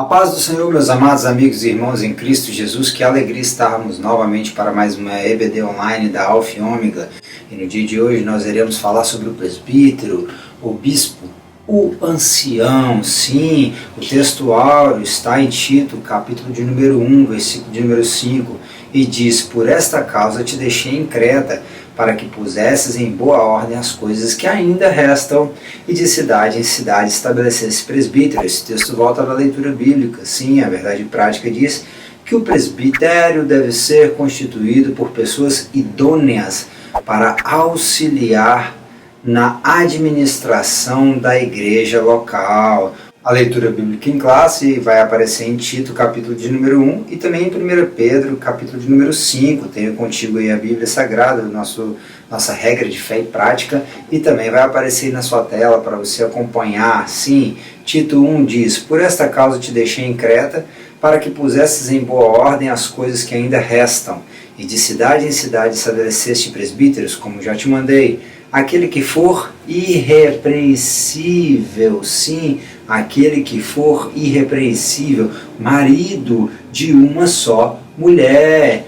paz do Senhor, meus amados amigos e irmãos em Cristo Jesus, que alegria estarmos novamente para mais uma EBD online da Alfa e Ômega. E no dia de hoje nós iremos falar sobre o presbítero, o bispo, o ancião. Sim, o texto áureo está em Tito, capítulo de número 1, versículo de número 5, e diz: por esta causa te deixei em Creta, para que pusesses em boa ordem as coisas que ainda restam, e de cidade em cidade estabelecesse presbítero. Esse texto volta da leitura bíblica. Sim, a verdade prática diz que o presbitério deve ser constituído por pessoas idôneas para auxiliar na administração da igreja local. A leitura bíblica em classe vai aparecer em Tito, capítulo de número 1, e também em 1 Pedro, capítulo de número 5. Tenho contigo aí a Bíblia Sagrada, nossa regra de fé e prática, e também vai aparecer na sua tela para você acompanhar. Sim, Tito 1 diz: por esta causa te deixei em Creta, para que pusesses em boa ordem as coisas que ainda restam, e de cidade em cidade estabeleceste presbíteros, como já te mandei. Aquele que for irrepreensível, sim, aquele que for irrepreensível, marido de uma só mulher,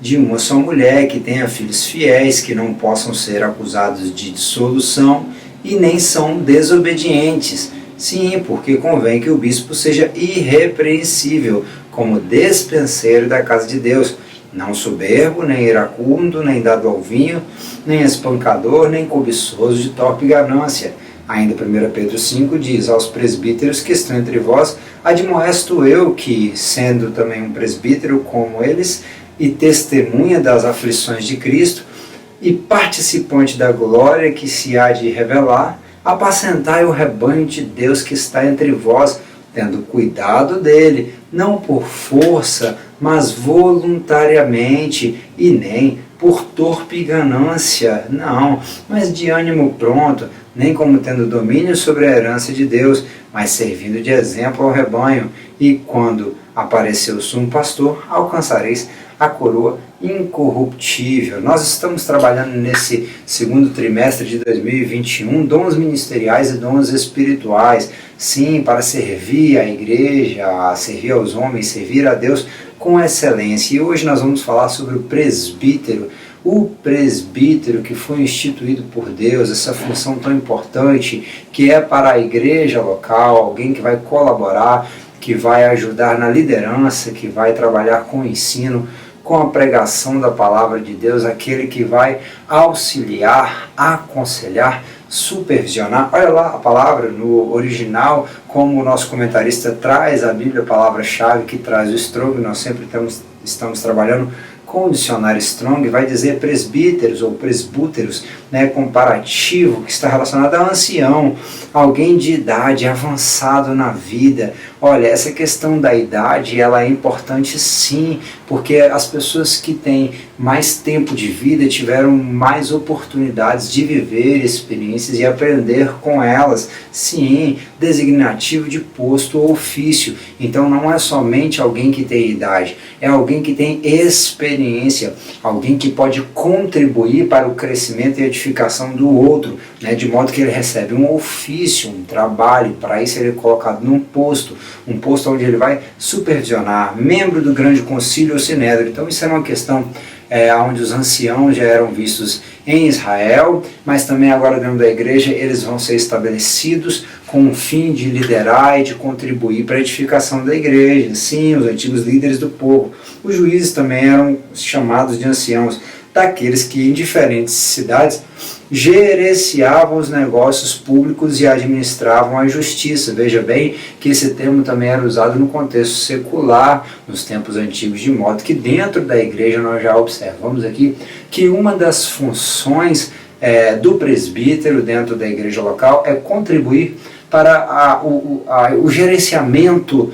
de uma só mulher, que tenha filhos fiéis, que não possam ser acusados de dissolução e nem são desobedientes. Sim, porque convém que o bispo seja irrepreensível, como despenseiro da casa de Deus, não soberbo, nem iracundo, nem dado ao vinho, nem espancador, nem cobiçoso de torpe ganância. Ainda 1 Pedro 5 diz: aos presbíteros que estão entre vós, admoesto eu que, sendo também um presbítero como eles, e testemunha das aflições de Cristo, e participante da glória que se há de revelar, apacentai o rebanho de Deus que está entre vós, tendo cuidado dele, não por força, mas voluntariamente, e nem por torpe ganância, não, mas de ânimo pronto, nem como tendo domínio sobre a herança de Deus, mas servindo de exemplo ao rebanho. E quando aparecer o sumo pastor, alcançareis a coroa incorruptível. Nós estamos trabalhando nesse segundo trimestre de 2021 dons ministeriais e dons espirituais, sim, para servir a igreja, servir aos homens, servir a Deus com excelência. E hoje nós vamos falar sobre o presbítero que foi instituído por Deus, essa função tão importante que é para a igreja local, alguém que vai colaborar, que vai ajudar na liderança, que vai trabalhar com o ensino, com a pregação da palavra de Deus, aquele que vai auxiliar, aconselhar, supervisionar. Olha lá a palavra no original, como o nosso comentarista traz a Bíblia, a palavra-chave que traz o Strong. Nós sempre estamos trabalhando com o dicionário Strong, vai dizer presbíteros ou presbúteros, comparativo, que está relacionado a ancião, alguém de idade, avançado na vida. Olha, essa questão da idade, ela é importante sim, porque as pessoas que têm mais tempo de vida tiveram mais oportunidades de viver experiências e aprender com elas. Sim, designativo de posto ou ofício. Então não é somente alguém que tem idade, é alguém que tem experiência, alguém que pode contribuir para o crescimento e edificação do outro, de modo que ele recebe um ofício, um trabalho. Para isso ele é colocado num posto, um posto onde ele vai supervisionar, membro do grande concílio ou sinédrio. Então isso é uma questão onde os anciãos já eram vistos em Israel, mas também agora dentro da igreja eles vão ser estabelecidos com o fim de liderar e de contribuir para a edificação da igreja. Sim, os antigos líderes do povo. Os juízes também eram chamados de anciãos, daqueles que em diferentes cidades gerenciavam os negócios públicos e administravam a justiça. Veja bem que esse termo também era usado no contexto secular, nos tempos antigos, de modo que dentro da igreja nós já observamos aqui que uma das funções do presbítero dentro da igreja local é contribuir para o gerenciamento,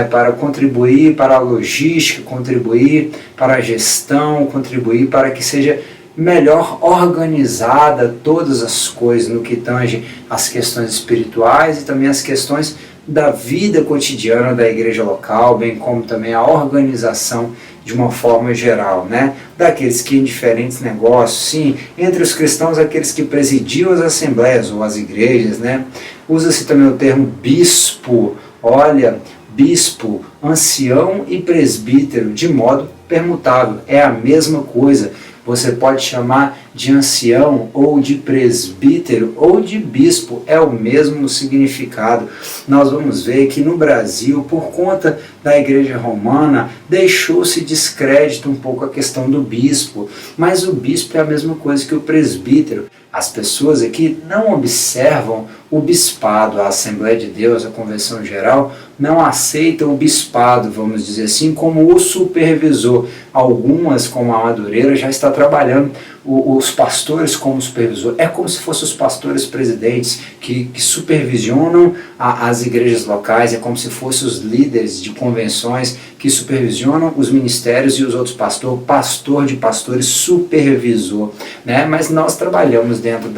para contribuir para a logística, contribuir para a gestão, contribuir para que seja melhor organizada todas as coisas no que tange as questões espirituais e também as questões da vida cotidiana da igreja local, bem como também a organização de uma forma geral, daqueles que em diferentes negócios, sim, entre os cristãos, aqueles que presidiam as assembleias ou as igrejas, usa-se também o termo bispo. Olha, bispo, ancião e presbítero, de modo permutável. É a mesma coisa. Você pode chamar de ancião, ou de presbítero, ou de bispo, é o mesmo significado. Nós vamos ver que no Brasil, por conta da Igreja Romana, deixou-se descrédito um pouco a questão do bispo, mas o bispo é a mesma coisa que o presbítero. As pessoas aqui não observam o bispado, a Assembleia de Deus, a Convenção Geral, não aceitam o bispado, vamos dizer assim, como o supervisor. Algumas, como a Madureira, já está trabalhando os pastores como supervisor. É como se fossem os pastores presidentes que supervisionam as igrejas locais, é como se fossem os líderes de convenções que supervisionam os ministérios e os outros pastores, pastor de pastores, supervisor, né? Mas nós trabalhamos dentro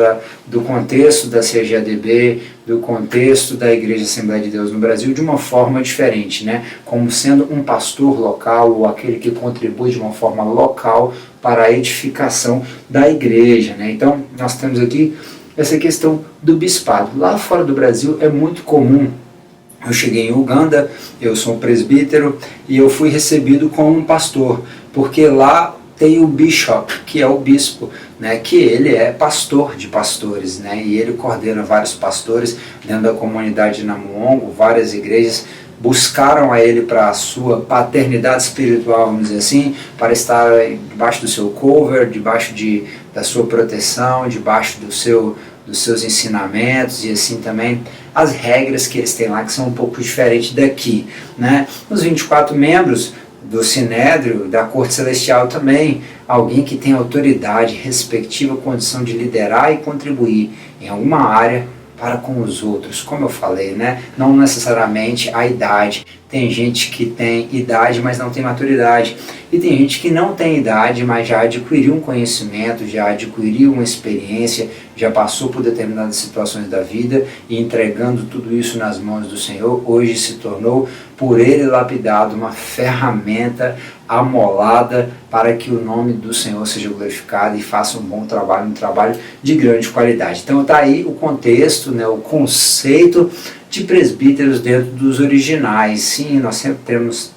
do contexto da CGADB, do contexto da Igreja Assembleia de Deus no Brasil de uma forma diferente, né? Como sendo um pastor local ou aquele que contribui de uma forma local para a edificação da igreja, né? Então, nós temos aqui essa questão do bispado. Lá fora do Brasil é muito comum. Eu cheguei em Uganda, eu sou um presbítero e eu fui recebido como um pastor, porque lá tem o bishop, que é o bispo, né, que ele é pastor de pastores, né, e ele coordena vários pastores dentro da comunidade de Namuongo. Várias igrejas buscaram a ele para a sua paternidade espiritual, vamos dizer assim, para estar debaixo do seu cover, debaixo da sua proteção, debaixo dos seus ensinamentos, e assim também as regras que eles têm lá, que são um pouco diferentes daqui, né. Os 24 membros do Sinédrio, da Corte Celestial também, alguém que tem autoridade, respectiva condição de liderar e contribuir em alguma área para com os outros, como eu falei, né? Não necessariamente a idade. Tem gente que tem idade, mas não tem maturidade. E tem gente que não tem idade, mas já adquiriu um conhecimento, já adquiriu uma experiência, já passou por determinadas situações da vida e entregando tudo isso nas mãos do Senhor, hoje se tornou, por ele lapidado, uma ferramenta amolada para que o nome do Senhor seja glorificado e faça um bom trabalho, um trabalho de grande qualidade. Então está aí o contexto, né, o conceito de presbíteros dentro dos originais. Sim, nós sempre temos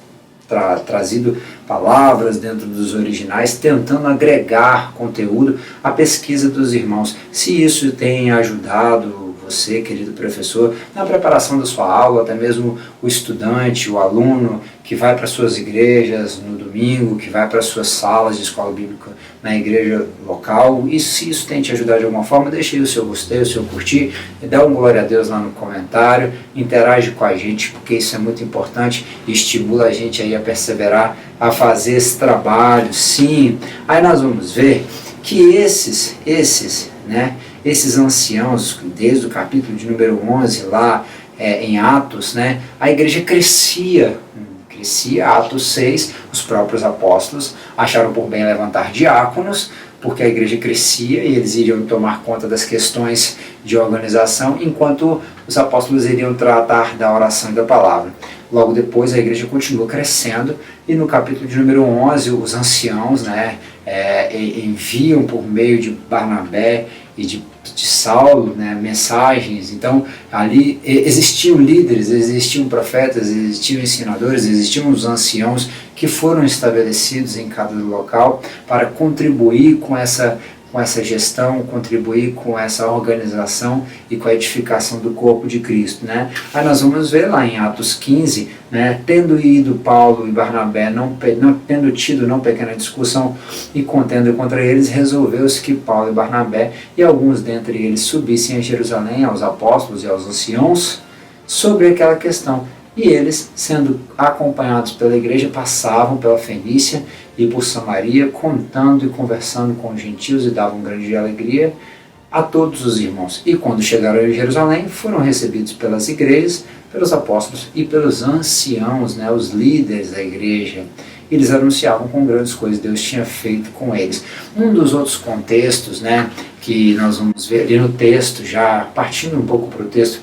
trazido palavras dentro dos originais, tentando agregar conteúdo à pesquisa dos irmãos. Se isso tem ajudado você, querido professor, na preparação da sua aula, até mesmo o estudante, o aluno que vai para suas igrejas no domingo, que vai para suas salas de escola bíblica na igreja local, e se isso tem te ajudado de alguma forma, deixe aí o seu gostei, o seu curtir, e dá um glória a Deus lá no comentário, interage com a gente, porque isso é muito importante e estimula a gente aí a perseverar, a fazer esse trabalho. Sim, aí nós vamos ver que esses anciãos, desde o capítulo de número 11 lá em Atos, né, a igreja crescia, Atos 6, os próprios apóstolos acharam por bem levantar diáconos, porque a igreja crescia e eles iriam tomar conta das questões de organização, enquanto os apóstolos iriam tratar da oração e da palavra. Logo depois a igreja continua crescendo e no capítulo de número 11 os anciãos, né, enviam por meio de Barnabé e de Saulo, né, mensagens. Então ali existiam líderes, existiam profetas, existiam ensinadores, existiam os anciãos que foram estabelecidos em cada local para contribuir com essa gestão, contribuir com essa organização e com a edificação do corpo de Cristo, né? Aí nós vamos ver lá em Atos 15, né, tendo ido Paulo e Barnabé, tendo tido não pequena discussão e contenda contra eles, resolveu-se que Paulo e Barnabé e alguns dentre eles subissem a Jerusalém aos apóstolos e aos anciãos sobre aquela questão. E eles, sendo acompanhados pela igreja, passavam pela Fenícia e por Samaria, contando e conversando com os gentios, e davam grande alegria a todos os irmãos. E quando chegaram em Jerusalém, foram recebidos pelas igrejas, pelos apóstolos e pelos anciãos, né, os líderes da igreja. Eles anunciavam com grandes coisas Deus tinha feito com eles. Um dos outros contextos, né, que nós vamos ver ali no texto, já partindo um pouco para o texto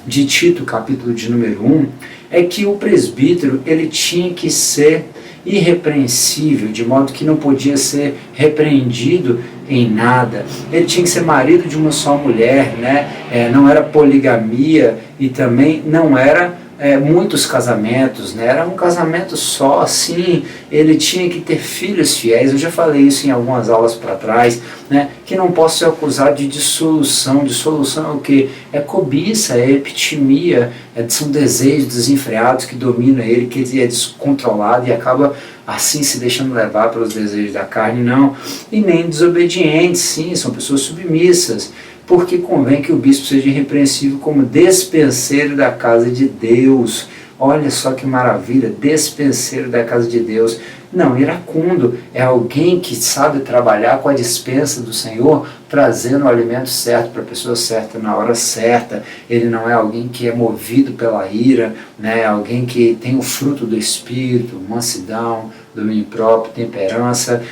de Tito, capítulo de número 1, é que o presbítero ele tinha que ser irrepreensível, de modo que não podia ser repreendido em nada. Ele tinha que ser marido de uma só mulher, né? Não era poligamia e também não era muitos casamentos, né? Era um casamento só, assim, ele tinha que ter filhos fiéis. Eu já falei isso em algumas aulas para trás, né? Que não posso ser acusado de dissolução. Dissolução é o que? É cobiça, é epitimia, são desejos desenfreados que dominam ele, que ele é descontrolado e acaba assim se deixando levar pelos desejos da carne, não. E nem desobedientes, sim, são pessoas submissas, porque convém que o bispo seja irrepreensível como despenseiro da casa de Deus. Olha só que maravilha, despenseiro da casa de Deus. Não, iracundo é alguém que sabe trabalhar com a dispensa do Senhor, trazendo o alimento certo para a pessoa certa, na hora certa. Ele não é alguém que é movido pela ira, né? Alguém que tem o fruto do Espírito, mansidão, domínio próprio, temperança,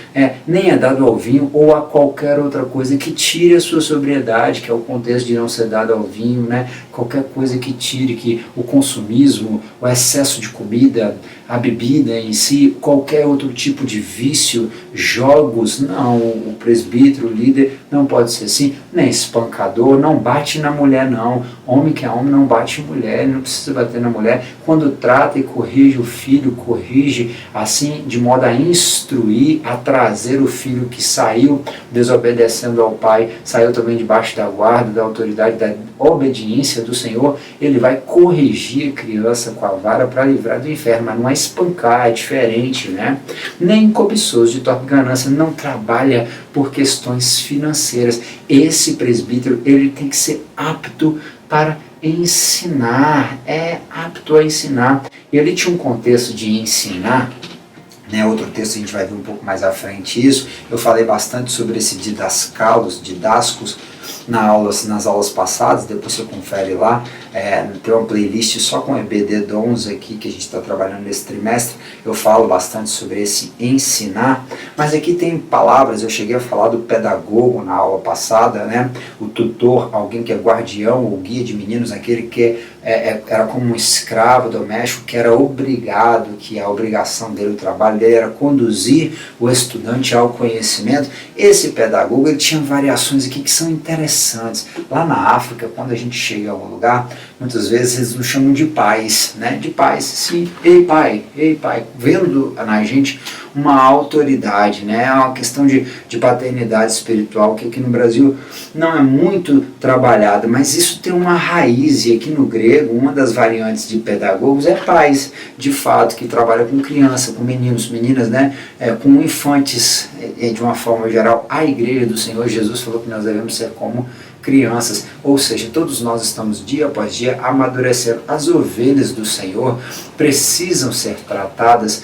nem é dado ao vinho ou a qualquer outra coisa que tire a sua sobriedade, que é o contexto de não ser dado ao vinho, né? Qualquer coisa que tire, que o consumismo, o excesso de comida, a bebida em si, qualquer outro tipo de vício, jogos, não, o presbítero, o líder, não pode ser assim, nem espancador, não bate na mulher não, homem que é homem não bate em mulher, ele não precisa bater na mulher, quando trata e corrige o filho, corrige assim, de modo a instruir, a trazer o filho que saiu desobedecendo ao pai, saiu também debaixo da guarda, da autoridade, da obediência do Senhor, ele vai corrigir a criança com a vara para livrar do inferno, mas não é espancar, é diferente, né? Nem cobiçoso de torpe ganância, não trabalha por questões financeiras. Esse presbítero, ele tem que ser apto para ensinar, apto a ensinar. Ele tinha um contexto de ensinar, né? Outro texto a gente vai ver um pouco mais à frente isso. Eu falei bastante sobre esse didascos, nas aulas passadas, depois você confere lá, tem uma playlist só com EBD 11 aqui que a gente está trabalhando nesse trimestre, eu falo bastante sobre esse ensinar, mas aqui tem palavras, eu cheguei a falar do pedagogo na aula passada, né? O tutor, alguém que é guardião ou guia de meninos, aquele que era como um escravo doméstico, que era obrigado, que a obrigação dele, o trabalho dele era conduzir o estudante ao conhecimento. Esse pedagogo, ele tinha variações aqui que são interessantes. Lá na África, quando a gente chega a algum lugar, muitas vezes eles nos chamam de pais, né? De pais, sim, ei pai, vendo na gente uma autoridade, né? É uma questão de paternidade espiritual que aqui no Brasil não é muito trabalhada, mas isso tem uma raiz, e aqui no grego, uma das variantes de pedagogos é pais, de fato, que trabalha com criança, com meninos, meninas, né? Com infantes, de uma forma geral. A igreja do Senhor Jesus falou que nós devemos ser como crianças, ou seja, todos nós estamos dia após dia amadurecendo. As ovelhas do Senhor precisam ser tratadas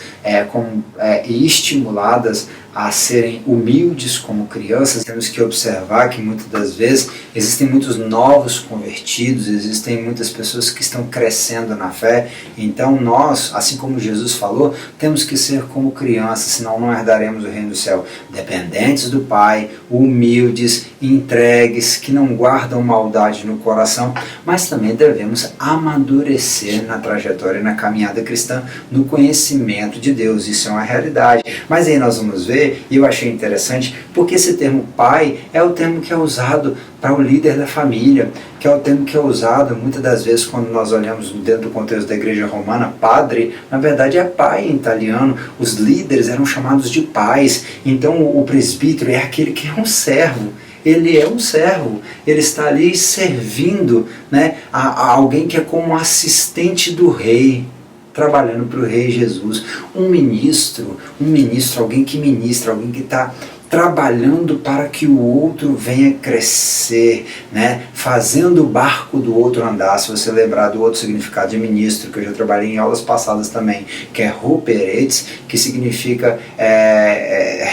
e estimuladas a serem humildes como crianças. Temos que observar que muitas das vezes existem muitos novos convertidos, existem muitas pessoas que estão crescendo na fé, então nós, assim como Jesus falou, temos que ser como crianças, senão não herdaremos o reino do céu, dependentes do Pai, humildes, entregues, que não guardam maldade no coração, mas também devemos amadurecer na trajetória e na caminhada cristã, no conhecimento de Deus. Isso é uma realidade, mas aí nós vamos ver, e eu achei interessante, porque esse termo pai é o termo que é usado para o líder da família, que é o termo que é usado muitas das vezes quando nós olhamos dentro do contexto da igreja romana. Padre, na verdade, é pai em italiano. Os líderes eram chamados de pais. Então o presbítero é aquele que é um servo. Ele é um servo, ele está ali servindo, né, a alguém que é como assistente do rei, trabalhando para o Rei Jesus. Um ministro, alguém que ministra, alguém que está trabalhando para que o outro venha crescer, né? Fazendo o barco do outro andar. Se você lembrar do outro significado de ministro, que eu já trabalhei em aulas passadas também, que é ruperetes, que significa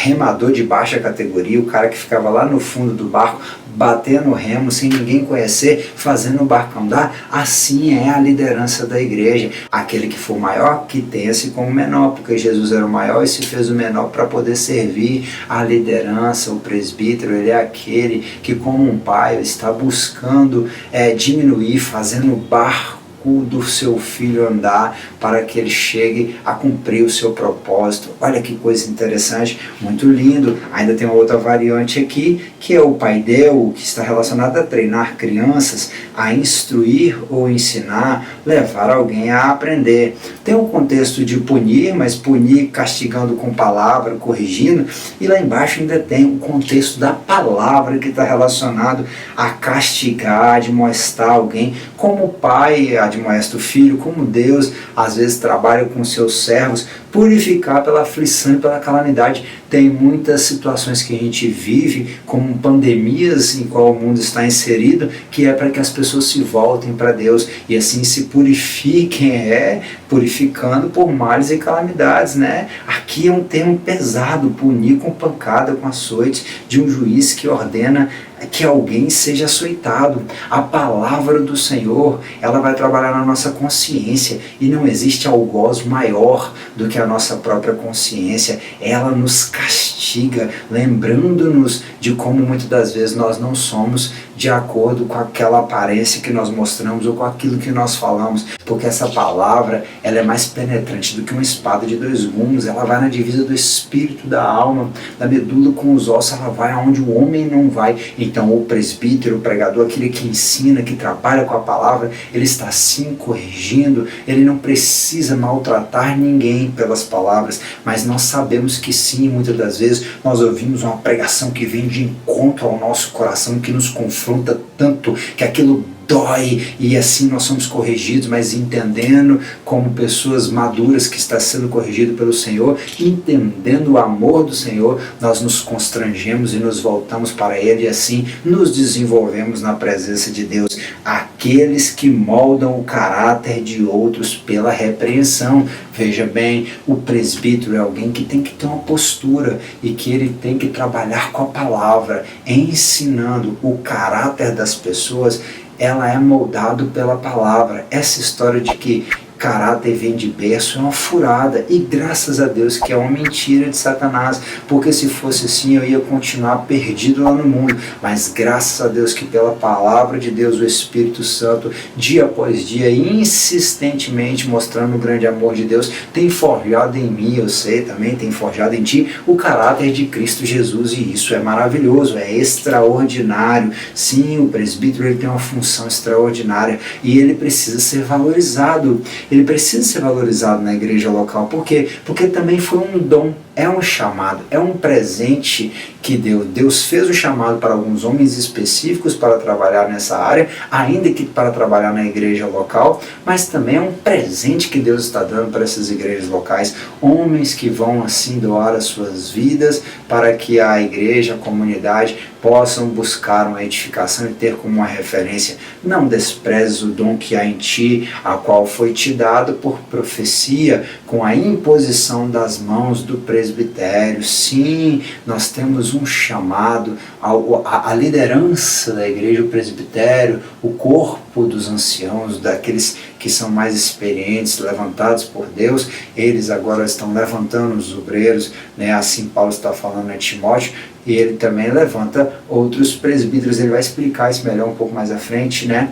remador de baixa categoria, o cara que ficava lá no fundo do barco, batendo o remo, sem ninguém conhecer, fazendo o barco andar. Assim é a liderança da igreja. Aquele que for maior, que tenha-se como menor, porque Jesus era o maior e se fez o menor para poder servir a liderança. O presbítero, ele é aquele que, como um pai, está buscando diminuir, fazendo o barco do seu filho andar para que ele chegue a cumprir o seu propósito. Olha que coisa interessante, muito lindo. Ainda tem uma outra variante aqui, que é o paidel, que está relacionado a treinar crianças, a instruir ou ensinar, levar alguém a aprender. Tem um contexto de punir, mas punir castigando com palavra, corrigindo, e lá embaixo ainda tem um contexto da palavra que está relacionado a castigar, admoestar alguém, como o pai admoesta o filho, como Deus às vezes trabalha com seus servos, purificar pela aflição e pela calamidade. Tem muitas situações que a gente vive, como pandemias em qual o mundo está inserido, que é para que as pessoas se voltem para Deus e assim se purifiquem, purificando por males e calamidades, né? Aqui é um termo pesado, punir com pancada, com açoite, de um juiz que ordena que alguém seja açoitado. A palavra do Senhor, ela vai trabalhar na nossa consciência, e não existe algoz maior do que a nossa própria consciência. Ela nos castiga, lembrando-nos de como muitas das vezes nós não somos de acordo com aquela aparência que nós mostramos ou com aquilo que nós falamos, porque essa palavra, ela é mais penetrante do que uma espada de dois gumes. Ela vai na divisa do espírito, da alma, da medula com os ossos, ela vai aonde o homem não vai. Então o presbítero, o pregador, aquele que ensina, que trabalha com a palavra, ele está sim corrigindo, ele não precisa maltratar ninguém pelas palavras, mas nós sabemos que sim, muitas das vezes nós ouvimos uma pregação que vem de encontro ao nosso coração, que nos confronta tanto, que aquilo dói, e assim nós somos corrigidos, mas entendendo como pessoas maduras que está sendo corrigido pelo Senhor, entendendo o amor do Senhor, nós nos constrangemos e nos voltamos para Ele, e assim nos desenvolvemos na presença de Deus. Aqueles que moldam o caráter de outros pela repreensão. Veja bem, o presbítero é alguém que tem que ter uma postura e que ele tem que trabalhar com a palavra, ensinando o caráter das pessoas. Ela é moldado pela palavra. Essa história de que caráter vem de berço é uma furada, e graças a Deus que é uma mentira de Satanás, porque se fosse assim eu ia continuar perdido lá no mundo, mas graças a Deus que pela palavra de Deus, o Espírito Santo, dia após dia, insistentemente mostrando o grande amor de Deus, tem forjado em mim, eu sei também, tem forjado em ti o caráter de Cristo Jesus, e isso é maravilhoso, é extraordinário. Sim, o presbítero, ele tem uma função extraordinária e ele precisa ser valorizado. Ele precisa ser valorizado na igreja local. Por quê? Porque também foi um dom, é um chamado, é um presente que Deus fez o chamado para alguns homens específicos para trabalhar nessa área, ainda que para trabalhar na igreja local, mas também é um presente que Deus está dando para essas igrejas locais, homens que vão assim doar as suas vidas para que a igreja, a comunidade possam buscar uma edificação e ter como uma referência. Não desprezes o dom que há em ti, a qual foi te dado por profecia, com a imposição das mãos do presbitério. Sim, nós temos um chamado, a liderança da igreja, o presbitério, o corpo dos anciãos, daqueles que são mais experientes, levantados por Deus, eles agora estão levantando os obreiros, né? Assim Paulo está falando a Timóteo, e ele também levanta outros presbíteros. Ele vai explicar isso melhor um pouco mais à frente, né?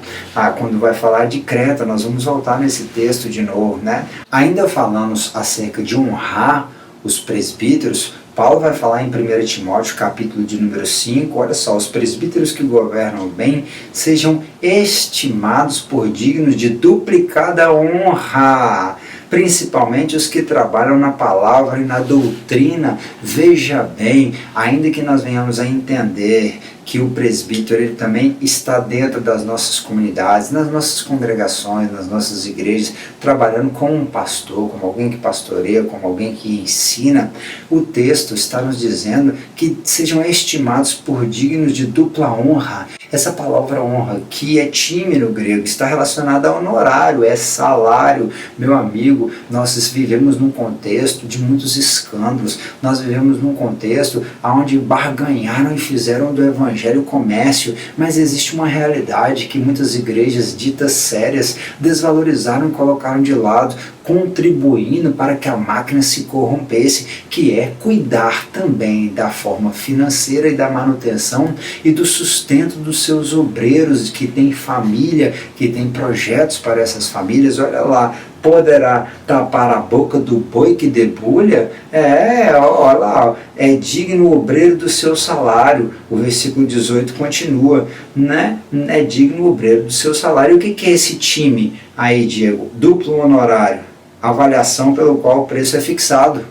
Quando vai falar de Creta, nós vamos voltar nesse texto de novo, né? Ainda falamos acerca de honrar os presbíteros. Paulo vai falar em 1 Timóteo, capítulo de número 5, olha só, os presbíteros que governam bem sejam estimados por dignos de duplicada honra, principalmente os que trabalham na palavra e na doutrina. Veja bem, ainda que nós venhamos a entender que o presbítero, ele também está dentro das nossas comunidades, nas nossas congregações, nas nossas igrejas, trabalhando como um pastor, como alguém que pastoreia, como alguém que ensina. O texto está nos dizendo que sejam estimados por dignos de dupla honra. Essa palavra honra, que é time no grego, está relacionada a honorário, é salário. Meu amigo, nós vivemos num contexto de muitos escândalos, nós vivemos num contexto onde barganharam e fizeram do evangelho comércio, mas existe uma realidade que muitas igrejas ditas sérias desvalorizaram e colocaram de lado. contribuindo para que a máquina se corrompesse, que é cuidar também da forma financeira e da manutenção e do sustento dos seus obreiros, que têm família, que têm projetos para essas famílias. Olha lá, poderá tapar a boca do boi que debulha? Olha lá, é digno o obreiro do seu salário. O versículo 18 continua, né? É digno o obreiro do seu salário. E o que é esse time aí, Diego? Duplo honorário, avaliação pelo qual o preço é fixado.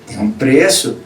Tem um preço,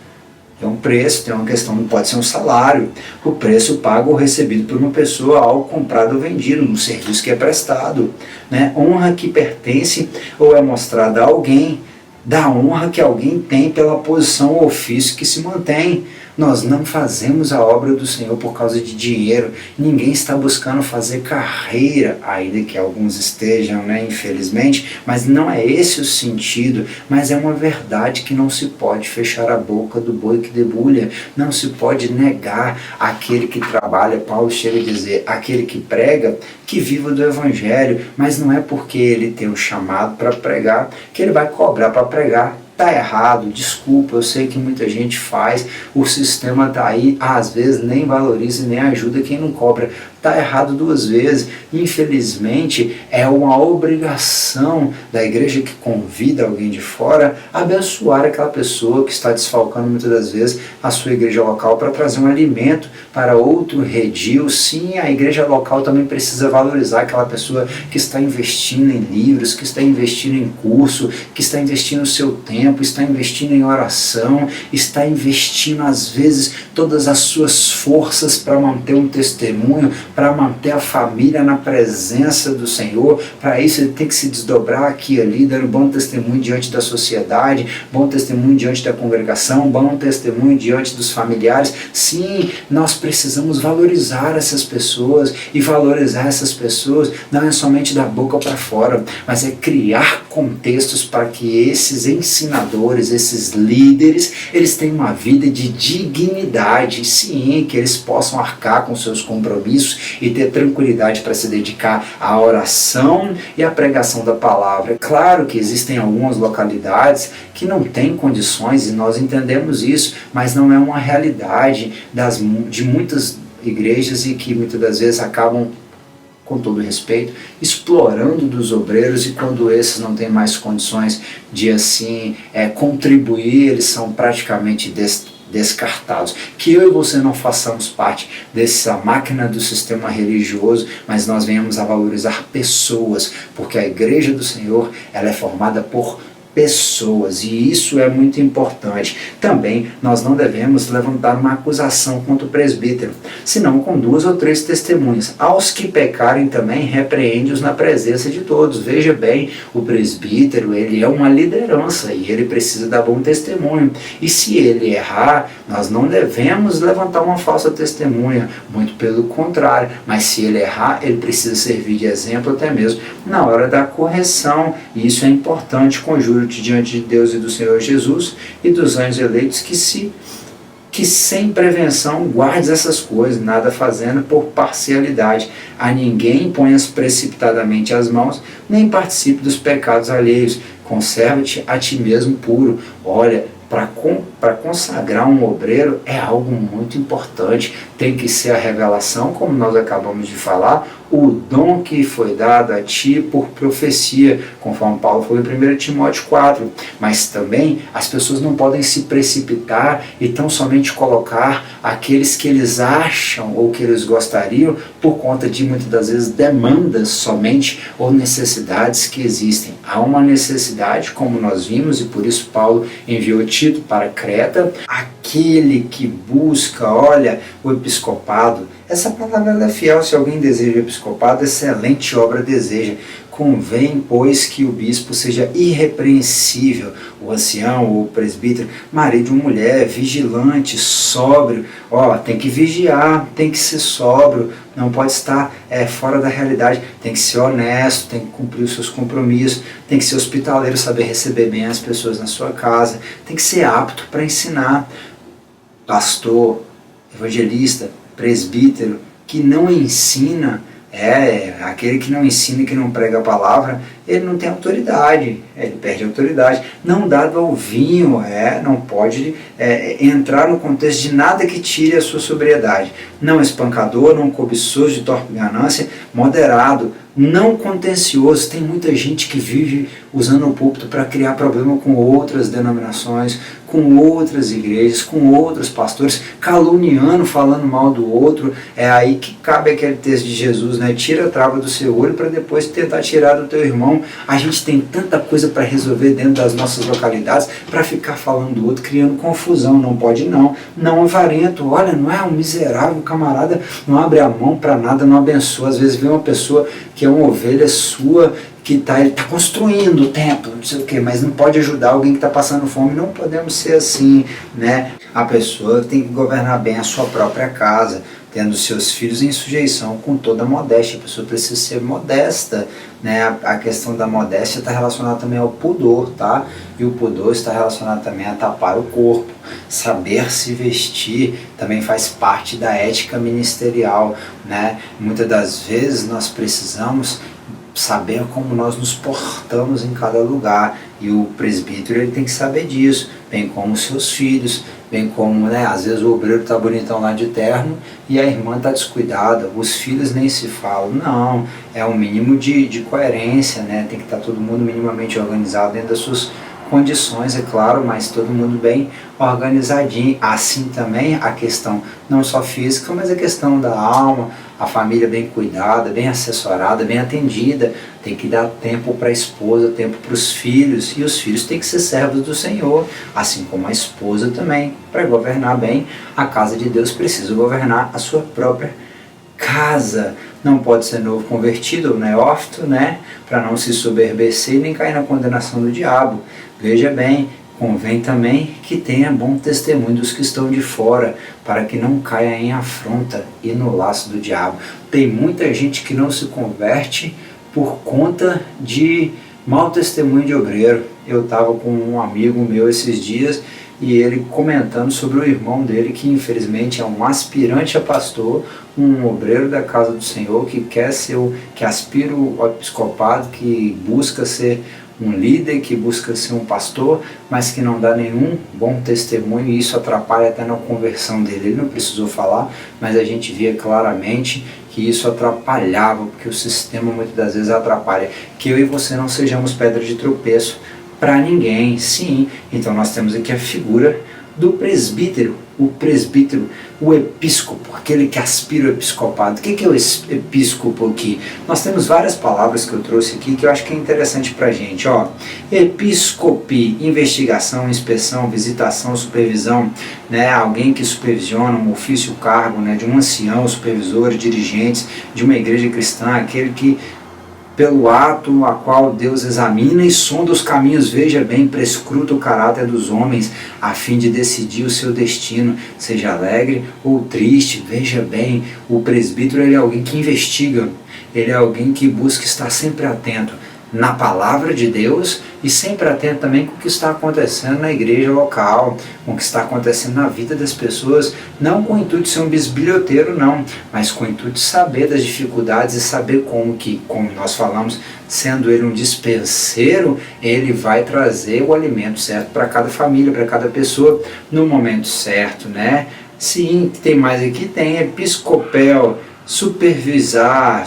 tem uma questão, não pode ser um salário. O preço pago ou recebido por uma pessoa ao comprado ou vendido, no serviço que é prestado. Né? Honra que pertence ou é mostrada a alguém, da honra que alguém tem pela posição ou ofício que se mantém. Nós não fazemos a obra do Senhor por causa de dinheiro. Ninguém está buscando fazer carreira, ainda que alguns estejam, né, infelizmente, mas não é esse o sentido. Mas é uma verdade que não se pode fechar a boca do boi que debulha. Não se pode negar aquele que trabalha. Paulo chega a dizer, aquele que prega, que viva do Evangelho. Mas não é porque ele tem um chamado para pregar que ele vai cobrar para pregar. Está errado, desculpa, eu sei que muita gente faz, o sistema está aí, às vezes nem valoriza nem ajuda quem não cobra. Está errado duas vezes. Infelizmente, é uma obrigação da igreja que convida alguém de fora a abençoar aquela pessoa que está desfalcando muitas das vezes a sua igreja local para trazer um alimento para outro redil. Sim, a igreja local também precisa valorizar aquela pessoa que está investindo em livros, que está investindo em curso, que está investindo o seu tempo, está investindo em oração, está investindo às vezes todas as suas forças para manter um testemunho, para manter a família na presença do Senhor. Para isso ele tem que se desdobrar aqui e ali, dando bom testemunho diante da sociedade, bom testemunho diante da congregação, bom testemunho diante dos familiares. Sim, nós precisamos valorizar essas pessoas, e valorizar essas pessoas não é somente da boca para fora, mas é criar contextos para que esses ensinadores, esses líderes, eles tenham uma vida de dignidade. Sim, que eles possam arcar com seus compromissos e ter tranquilidade para se dedicar à oração e à pregação da palavra. É claro que existem algumas localidades que não têm condições, e nós entendemos isso, mas não é uma realidade de muitas igrejas, e que muitas das vezes acabam, com todo respeito, explorando dos obreiros, e quando esses não têm mais condições de assim contribuir, eles são praticamente descartados. Que eu e você não façamos parte dessa máquina do sistema religioso, mas nós venhamos a valorizar pessoas, porque a igreja do Senhor, ela é formada por pessoas, e isso é muito importante. Também nós não devemos levantar uma acusação contra o presbítero, senão com 2 ou 3 testemunhas. Aos que pecarem também repreende-os na presença de todos. Veja bem, o presbítero, ele é uma liderança e ele precisa dar bom testemunho, e se ele errar, nós não devemos levantar uma falsa testemunha, muito pelo contrário, mas se ele errar, ele precisa servir de exemplo até mesmo na hora da correção, e isso é importante. Conjuro diante de Deus e do Senhor Jesus e dos anjos eleitos que sem prevenção guardes essas coisas, nada fazendo por parcialidade. A ninguém ponhas precipitadamente as mãos, nem participe dos pecados alheios. Conserva-te a ti mesmo puro. Olha, para consagrar um obreiro é algo muito importante. Tem que ser a revelação, como nós acabamos de falar, o dom que foi dado a ti por profecia, conforme Paulo falou em 1 Timóteo 4. Mas também as pessoas não podem se precipitar e tão somente colocar aqueles que eles acham ou que eles gostariam, por conta de muitas das vezes demandas somente ou necessidades que existem. Há uma necessidade, como nós vimos, e por isso Paulo enviou Tito para Creta. Aquele que busca, olha, o episcopado. Essa palavra é fiel. Se alguém deseja o episcopado, excelente obra deseja. Convém, pois, que o bispo seja irrepreensível, o ancião ou o presbítero, marido de uma mulher, vigilante, sóbrio. Tem que vigiar, tem que ser sóbrio, não pode estar fora da realidade, tem que ser honesto, tem que cumprir os seus compromissos, tem que ser hospitaleiro, saber receber bem as pessoas na sua casa, tem que ser apto para ensinar. Pastor, evangelista, presbítero, que não ensina, Aquele que não ensina e que não prega a palavra, ele não tem autoridade, ele perde a autoridade. Não dado ao vinho, não pode entrar no contexto de nada que tire a sua sobriedade. Não espancador, não cobiçoso de torpe ganância, moderado, não contencioso. Tem muita gente que vive usando o púlpito para criar problema com outras denominações, com outras igrejas, com outros pastores, caluniando, falando mal do outro. É aí que cabe aquele texto de Jesus, né? Tira a trava do seu olho para depois tentar tirar do teu irmão. A gente tem tanta coisa para resolver dentro das nossas localidades para ficar falando do outro, criando confusão. Não pode não. Não avarento. Olha, não é um miserável camarada, não abre a mão para nada, não abençoa. Às vezes vem uma pessoa que é uma ovelha sua, que ele está construindo o templo, não sei o quê, mas não pode ajudar alguém que está passando fome. Não podemos ser assim, né? A pessoa tem que governar bem a sua própria casa, tendo seus filhos em sujeição com toda a modéstia. A pessoa precisa ser modesta, né? A questão da modéstia está relacionada também ao pudor, tá? E o pudor está relacionado também a tapar o corpo. Saber se vestir também faz parte da ética ministerial, né? Muitas das vezes nós precisamos saber como nós nos portamos em cada lugar, e o presbítero ele tem que saber disso, bem como seus filhos, bem como, né, às vezes o obreiro está bonitão lá de terno e a irmã está descuidada, os filhos nem se falam. Não, é um mínimo de coerência, né? Tem que estar todo mundo minimamente organizado dentro das suas condições, é claro, mas todo mundo bem organizadinho. Assim também a questão não só física, mas a questão da alma, a família bem cuidada, bem assessorada, bem atendida. Tem que dar tempo para a esposa, tempo para os filhos, e os filhos têm que ser servos do Senhor, assim como a esposa também. Para governar bem a casa de Deus, precisa governar a sua própria casa. Não pode ser novo convertido ou neófito, né? Para não se soberbecer nem cair na condenação do diabo. Veja bem, convém também que tenha bom testemunho dos que estão de fora, para que não caia em afronta e no laço do diabo. Tem muita gente que não se converte por conta de mau testemunho de obreiro. Eu estava com um amigo meu esses dias e ele comentando sobre o irmão dele, que infelizmente é um aspirante a pastor, um obreiro da casa do Senhor, que aspira ao episcopado, que busca ser um líder, que busca ser um pastor, mas que não dá nenhum bom testemunho, e isso atrapalha até na conversão dele. Ele não precisou falar, mas a gente via claramente que isso atrapalhava, porque o sistema muitas das vezes atrapalha. Que eu e você não sejamos pedra de tropeço para ninguém, sim. Então nós temos aqui a figura do presbítero, o episcopo, aquele que aspira o episcopado. O que é o episcopo aqui? Nós temos várias palavras que eu trouxe aqui que eu acho que é interessante para a gente. Episcopi, investigação, inspeção, visitação, supervisão, né? Alguém que supervisiona um ofício, cargo, né? De um ancião, supervisor, dirigentes de uma igreja cristã, aquele que pelo ato a qual Deus examina e sonda os caminhos, veja bem, prescruta o caráter dos homens, a fim de decidir o seu destino, seja alegre ou triste. Veja bem, o presbítero ele é alguém que investiga, ele é alguém que busca estar sempre atento na palavra de Deus e sempre atento também com o que está acontecendo na igreja local, com o que está acontecendo na vida das pessoas, não com o intuito de ser um bisbilhoteiro não, mas com o intuito de saber das dificuldades e saber como nós falamos, sendo ele um dispenseiro, ele vai trazer o alimento certo para cada família, para cada pessoa, no momento certo, né? Sim, tem mais aqui, tem episcopel, supervisionar,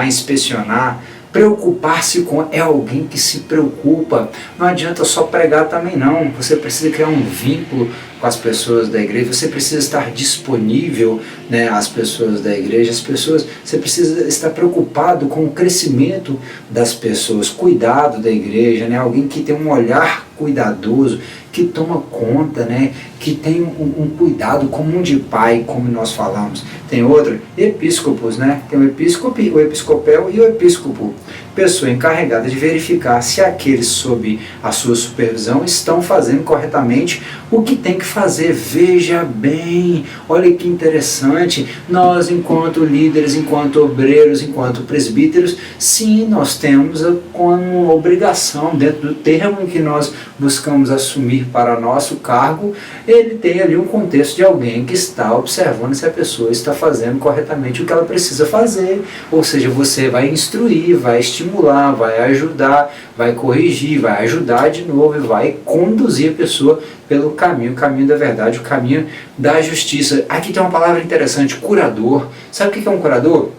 inspecionar. Preocupar-se com é alguém que se preocupa. Não adianta só pregar também não. Você precisa criar um vínculo com as pessoas da igreja. Você precisa estar disponível, né, às pessoas da igreja. Você precisa estar preocupado com o crescimento das pessoas. Cuidado da igreja, né? Alguém que tem um olhar cuidadoso, que toma conta, né? Que tem um cuidado comum de pai, como nós falamos. Tem outra, episcopos, né? Tem o episcopo, o episcopel e o episcopo. Pessoa encarregada de verificar se aqueles sob a sua supervisão estão fazendo corretamente o que tem que fazer. Veja bem, olha que interessante, nós enquanto líderes, enquanto obreiros, enquanto presbíteros, sim, nós temos como obrigação, dentro do termo que nós buscamos assumir para nosso cargo, ele tem ali um contexto de alguém que está observando se a pessoa está fazendo corretamente o que ela precisa fazer. Ou seja, você vai instruir, vai estimular, vai ajudar, vai corrigir, vai ajudar de novo e vai conduzir a pessoa pelo caminho, o caminho da verdade, o caminho da justiça. Aqui tem uma palavra interessante, curador. Sabe o que é um curador?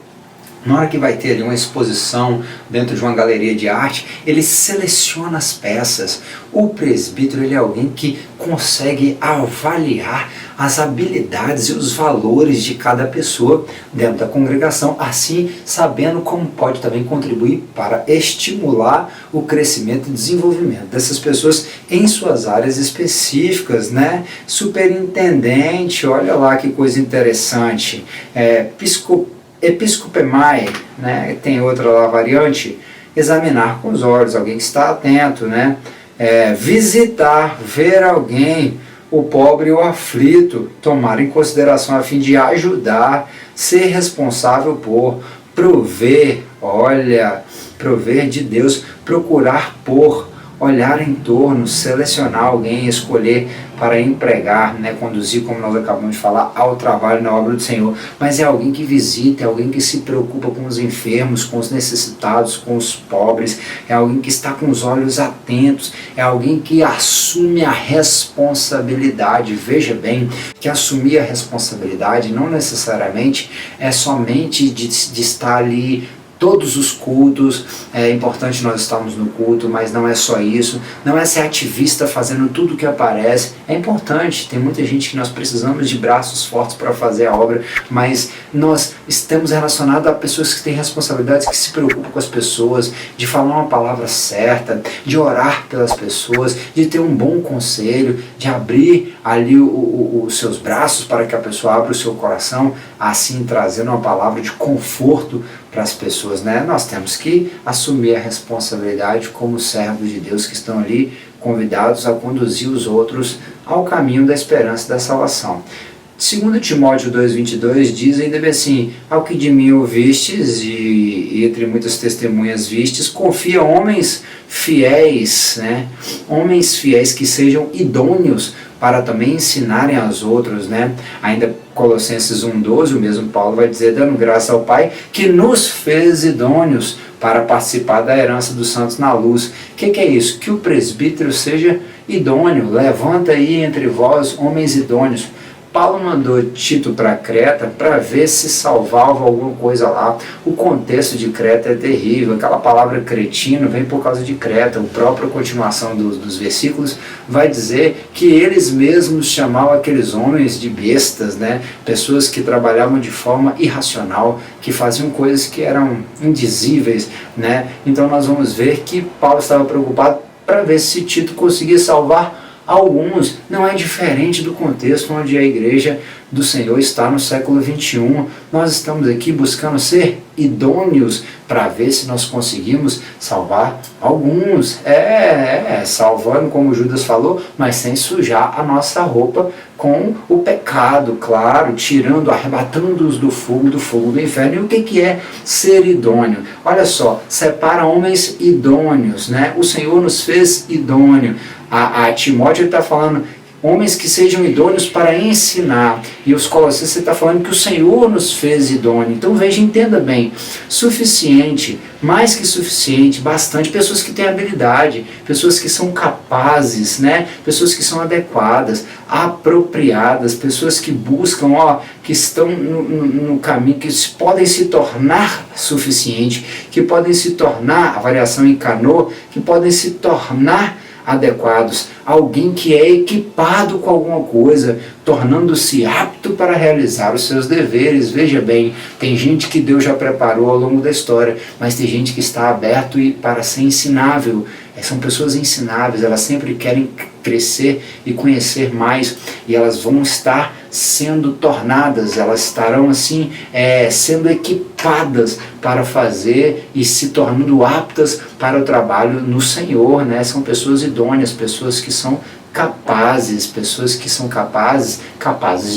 Na hora que vai ter ali uma exposição dentro de uma galeria de arte, ele seleciona as peças. O presbítero, ele é alguém que consegue avaliar as habilidades e os valores de cada pessoa dentro da congregação, assim sabendo como pode também contribuir para estimular o crescimento e desenvolvimento dessas pessoas em suas áreas específicas, né? Superintendente, olha lá que coisa interessante, episcopemai, né? Tem outra lá variante, examinar com os olhos, alguém que está atento, né? Visitar, ver alguém, o pobre e o aflito, tomar em consideração a fim de ajudar, ser responsável por, prover, olha, prover de Deus, procurar por, olhar em torno, selecionar alguém, escolher para empregar, né, conduzir, como nós acabamos de falar, ao trabalho na obra do Senhor. Mas é alguém que visita, é alguém que se preocupa com os enfermos, com os necessitados, com os pobres, é alguém que está com os olhos atentos, é alguém que assume a responsabilidade. Veja bem que assumir a responsabilidade não necessariamente é somente de estar ali todos os cultos. É importante nós estarmos no culto, mas não é só isso, não é ser ativista fazendo tudo que aparece. É importante, tem muita gente que nós precisamos de braços fortes para fazer a obra, mas nós estamos relacionados a pessoas que têm responsabilidades, que se preocupam com as pessoas, de falar uma palavra certa, de orar pelas pessoas, de ter um bom conselho, de abrir ali os seus braços para que a pessoa abra o seu coração, assim trazendo uma palavra de conforto para as pessoas, né? Nós temos que assumir a responsabilidade como servos de Deus que estão ali convidados a conduzir os outros ao caminho da esperança e da salvação. 2 Timóteo 2,22 diz ainda bem assim: ao que de mim ouvistes e entre muitas testemunhas vistes, confia homens fiéis, né? Homens fiéis que sejam idôneos para também ensinarem aos outros, né? Ainda Colossenses 1,12, o mesmo Paulo vai dizer, dando graça ao Pai, que nos fez idôneos para participar da herança dos santos na luz. O que é isso? Que o presbítero seja idôneo. Levanta aí entre vós homens idôneos. Paulo mandou Tito para Creta para ver se salvava alguma coisa lá. O contexto de Creta é terrível. Aquela palavra cretino vem por causa de Creta. A própria continuação dos versículos vai dizer que eles mesmos chamavam aqueles homens de bestas, né? Pessoas que trabalhavam de forma irracional, que faziam coisas que eram indizíveis, né? Então nós vamos ver que Paulo estava preocupado para ver se Tito conseguia salvar alguns. Não é diferente do contexto onde a igreja do Senhor está no século 21. Nós estamos aqui buscando ser idôneos para ver se nós conseguimos salvar alguns. Salvando, como Judas falou, mas sem sujar a nossa roupa com o pecado, claro, tirando, arrebatando-os do fogo do inferno. E o que é ser idôneo? Olha só, separa homens idôneos, né? O Senhor nos fez idôneo. A Timóteo está falando homens que sejam idôneos para ensinar, e os Colossenses está falando que o Senhor nos fez idôneo. Então veja, entenda bem, suficiente, mais que suficiente, bastante, pessoas que têm habilidade, pessoas que são capazes, né? Pessoas que são adequadas, apropriadas, pessoas que buscam, que estão no caminho, que podem se tornar suficiente, que podem se tornar, a variação em canoa, que podem se tornar adequados, alguém que é equipado com alguma coisa, tornando-se apto para realizar os seus deveres. Veja bem, tem gente que Deus já preparou ao longo da história, mas tem gente que está aberto para ser ensinável. São pessoas ensináveis, elas sempre querem crescer e conhecer mais, e elas vão estar sendo tornadas, elas estarão assim, sendo equipadas para fazer e se tornando aptas para o trabalho no Senhor, né? São pessoas idôneas, pessoas que são capazes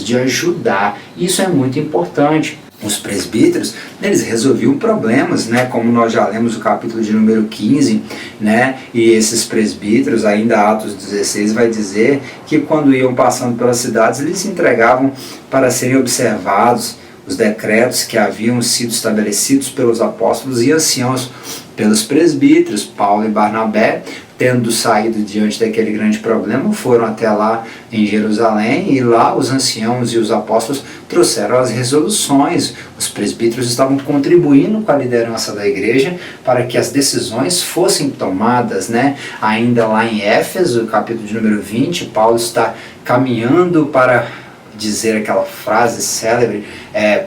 de ajudar. Isso é muito importante. Os presbíteros, eles resolviam problemas, né? Como nós já lemos o capítulo de número 15, né? E esses presbíteros, ainda Atos 16 vai dizer que quando iam passando pelas cidades, eles se entregavam para serem observados os decretos que haviam sido estabelecidos pelos apóstolos e anciãos, pelos presbíteros. Paulo e Barnabé, tendo saído diante daquele grande problema, foram até lá em Jerusalém, e lá os anciãos e os apóstolos trouxeram as resoluções. Os presbíteros estavam contribuindo com a liderança da igreja para que as decisões fossem tomadas, né? Ainda lá em Éfeso, capítulo de número 20, Paulo está caminhando para dizer aquela frase célebre,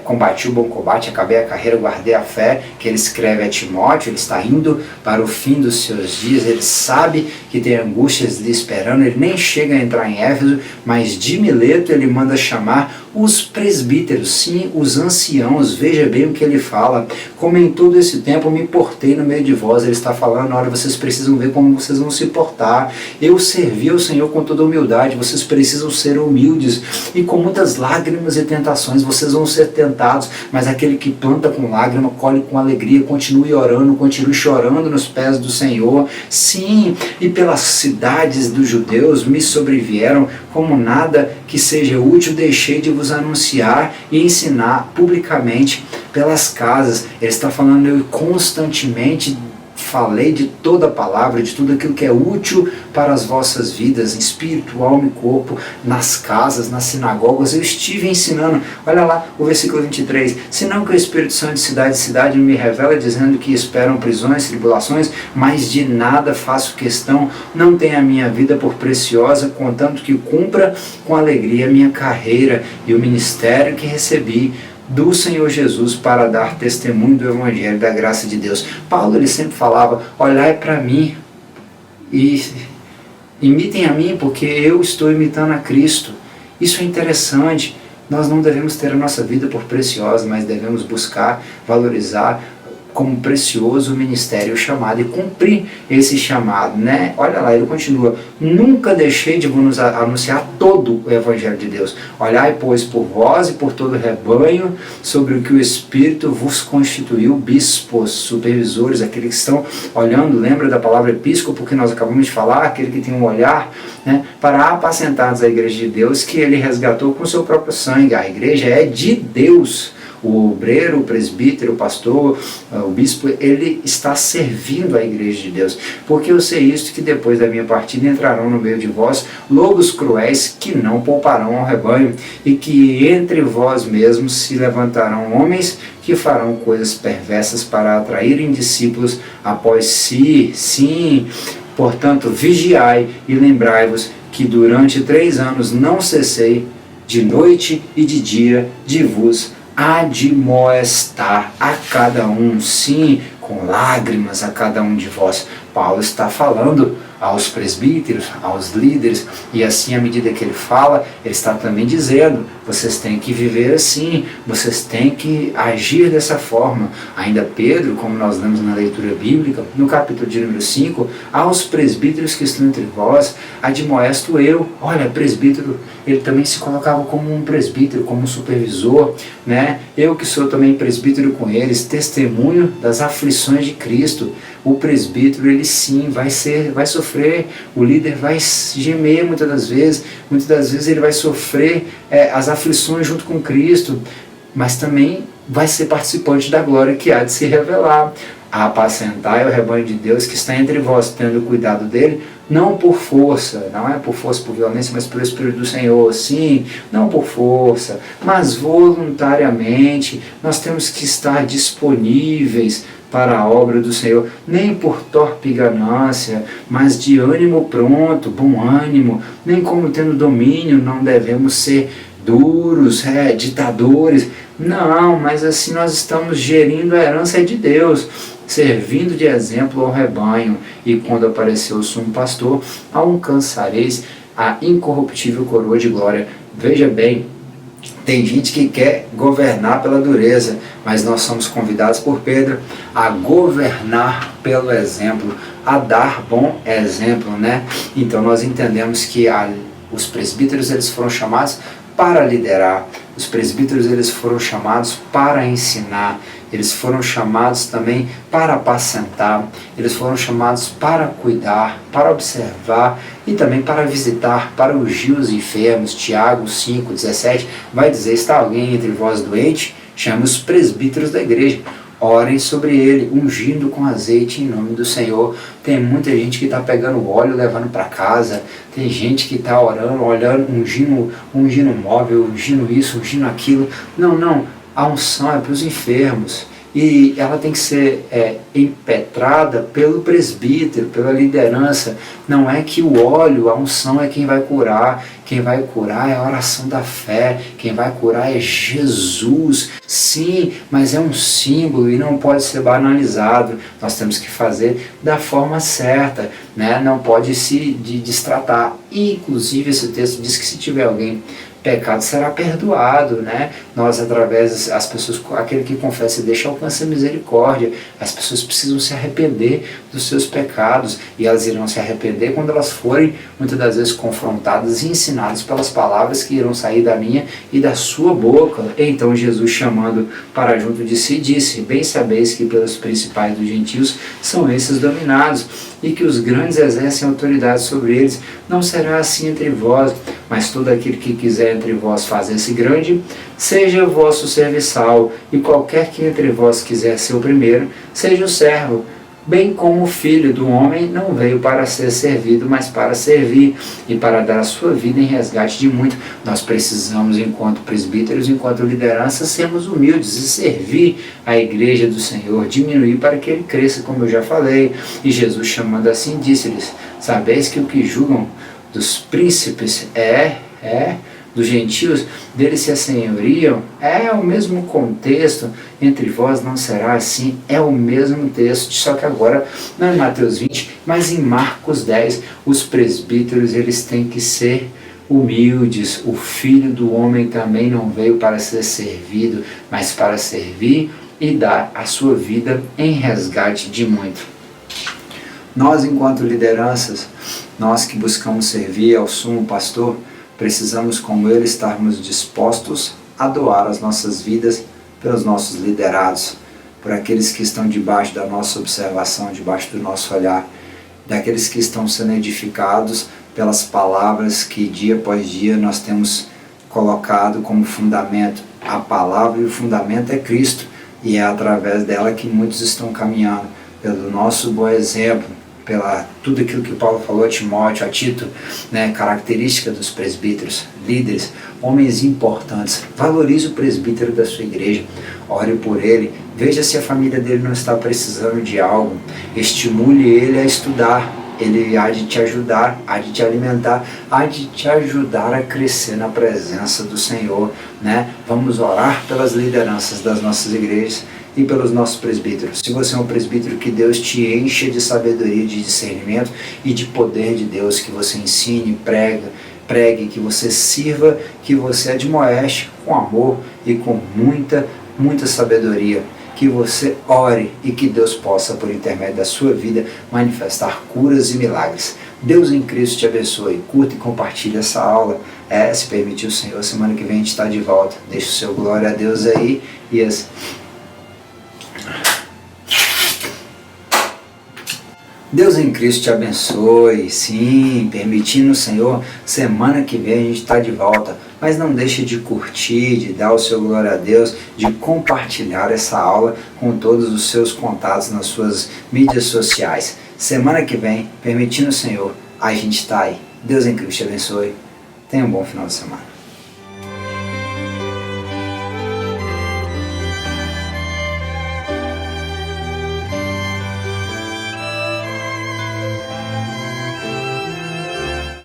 combati o bom combate, acabei a carreira, guardei a fé, que ele escreve a Timóteo. Ele está indo para o fim dos seus dias, ele sabe que tem angústias lhe esperando, ele nem chega a entrar em Éfeso, mas de Mileto ele manda chamar os presbíteros, sim, os anciãos. Veja bem o que ele fala: como em todo esse tempo me portei no meio de vós. Ele está falando: olha, vocês precisam ver como vocês vão se portar. Eu servi ao Senhor com toda humildade, vocês precisam ser humildes, e com muitas lágrimas e tentações vocês vão ser tentados, mas aquele que planta com lágrima, colhe com alegria. Continue orando, continue chorando nos pés do Senhor. Sim, e pelas cidades dos judeus me sobrevieram, como nada que seja útil deixei de vos anunciar e ensinar publicamente pelas casas. Ele está falando: eu constantemente falei de toda a palavra, de tudo aquilo que é útil para as vossas vidas, em espírito, alma e corpo, nas casas, nas sinagogas. Eu estive ensinando. Olha lá o versículo 23. Senão que o Espírito Santo de cidade em cidade me revela, dizendo que esperam prisões, tribulações, mas de nada faço questão, não tenho a minha vida por preciosa, contanto que cumpra com alegria a minha carreira e o ministério que recebi do Senhor Jesus para dar testemunho do Evangelho, da graça de Deus. Paulo, ele sempre falava: olhai para mim e imitem a mim, porque eu estou imitando a Cristo. Isso é interessante. Nós não devemos ter a nossa vida por preciosa, mas devemos buscar, valorizar como precioso o ministério chamado e cumprir esse chamado, né? Olha lá, ele continua: nunca deixei de vos anunciar todo o Evangelho de Deus. Olhai, pois, por vós e por todo o rebanho, sobre o que o Espírito vos constituiu bispos, supervisores, aqueles que estão olhando. Lembra da palavra episcopo que nós acabamos de falar? Aquele que tem um olhar, né, para apacentar a igreja de Deus, que ele resgatou com o seu próprio sangue. A igreja é de Deus. O obreiro, o presbítero, o pastor, o bispo, ele está servindo a igreja de Deus. Porque eu sei isto, que depois da minha partida entrarão no meio de vós lobos cruéis, que não pouparão ao rebanho, e que entre vós mesmos se levantarão homens que farão coisas perversas para atraírem discípulos após si. Sim, portanto, vigiai e lembrai-vos que durante 3 anos não cessei de noite e de dia de vos admoestar a cada um, sim, com lágrimas a cada um de vós. Paulo está falando aos presbíteros, aos líderes, e assim, à medida que ele fala, ele está também dizendo: vocês têm que viver assim, vocês têm que agir dessa forma. Ainda Pedro, como nós lemos na leitura bíblica, no capítulo de número 5, aos presbíteros que estão entre vós, admoesto eu. Olha, presbítero, ele também se colocava como um presbítero, como um supervisor, né? Eu que sou também presbítero com eles, testemunho das aflições de Cristo. O presbítero, ele sim vai sofrer, o líder vai gemer muitas das vezes ele vai sofrer as aflições junto com Cristo, mas também vai ser participante da glória que há de se revelar. Apacentai o rebanho de Deus que está entre vós, tendo cuidado dele, não por força, não é por força, por violência, mas pelo Espírito do Senhor. Sim, não por força, mas voluntariamente. Nós temos que estar disponíveis para a obra do Senhor, nem por torpe ganância, mas de ânimo pronto, bom ânimo, nem como tendo domínio. Não devemos ser duros, ditadores, não, mas assim nós estamos gerindo a herança de Deus, servindo de exemplo ao rebanho. E quando apareceu o sumo pastor, alcançareis a incorruptível coroa de glória. Veja bem, tem gente que quer governar pela dureza, mas nós somos convidados por Pedro a governar pelo exemplo, a dar bom exemplo, né? Então nós entendemos que os presbíteros, eles foram chamados para liderar. Os presbíteros, eles foram chamados para ensinar, eles foram chamados também para apacentar, eles foram chamados para cuidar, para observar e também para visitar, para ungir os enfermos. Tiago 5,17 vai dizer: está alguém entre vós doente? Chame os presbíteros da igreja. Orem sobre ele, ungindo com azeite em nome do Senhor. Tem muita gente que está pegando óleo, levando para casa. Tem gente que está orando, olhando, ungindo móvel, ungindo isso, ungindo aquilo. Não. A unção é para os enfermos. E ela tem que ser impetrada pelo presbítero, pela liderança. Não é que o óleo, a unção é quem vai curar. Quem vai curar é a oração da fé. Quem vai curar é Jesus. Sim, mas é um símbolo e não pode ser banalizado. Nós temos que fazer da forma certa, né? Não pode se destratar. E, inclusive, esse texto diz que se tiver alguém pecado será perdoado, né? Nós, através, as pessoas, aquele que confessa e deixa, alcança a misericórdia. As pessoas precisam se arrepender dos seus pecados, e elas irão se arrepender quando elas forem, muitas das vezes, confrontadas e ensinadas pelas palavras que irão sair da minha e da sua boca. Então Jesus, chamando para junto de si, disse: bem sabeis que pelos principais dos gentios são esses dominados, e que os grandes exercem autoridade sobre eles. Não será assim entre vós, mas todo aquele que quiser entre vós fazer-se grande, seja vosso serviçal, e qualquer que entre vós quiser ser o primeiro, seja o servo. Bem como o Filho do Homem não veio para ser servido, mas para servir, e para dar a sua vida em resgate de muito. Nós precisamos, enquanto presbíteros, enquanto liderança, sermos humildes e servir a igreja do Senhor, diminuir para que ele cresça, como eu já falei. E Jesus, chamando assim, disse-lhes: sabeis que o que julgam dos príncipes dos gentios, deles se assenhoriam. É o mesmo contexto. Entre vós não será assim. É o mesmo texto, só que agora não em Mateus 20, mas em Marcos 10. Os presbíteros, eles têm que ser humildes. O Filho do Homem também não veio para ser servido, mas para servir e dar a sua vida em resgate de muito. Nós, enquanto lideranças, nós que buscamos servir ao sumo pastor, precisamos, como ele, estarmos dispostos a doar as nossas vidas pelos nossos liderados, por aqueles que estão debaixo da nossa observação, debaixo do nosso olhar, daqueles que estão sendo edificados pelas palavras que dia após dia nós temos colocado como fundamento. A palavra e o fundamento é Cristo, e é através dela que muitos estão caminhando, pelo nosso bom exemplo, pela tudo aquilo que Paulo falou a Timóteo, a Tito, né, característica dos presbíteros, líderes, homens importantes. Valorize o presbítero da sua igreja, ore por ele, veja se a família dele não está precisando de algo, estimule ele a estudar, ele há de te ajudar, há de te alimentar, há de te ajudar a crescer na presença do Senhor, né? Vamos orar pelas lideranças das nossas igrejas e pelos nossos presbíteros. Se você é um presbítero, que Deus te encha de sabedoria, de discernimento e de poder de Deus, que você ensine, pregue, que você sirva, que você admoeste com amor e com muita sabedoria, que você ore e que Deus possa, por intermédio da sua vida, manifestar curas e milagres. Deus em Cristo te abençoe. Curta e compartilhe essa aula. Se permitir o Senhor, semana que vem a gente está de volta. Deixe o seu glória a Deus aí e as... Deus em Cristo te abençoe. Sim, permitindo o Senhor, semana que vem a gente está de volta. Mas não deixe de curtir, de dar o seu glória a Deus, de compartilhar essa aula com todos os seus contatos nas suas mídias sociais. Semana que vem, permitindo o Senhor, a gente está aí. Deus em Cristo te abençoe. Tenha um bom final de semana.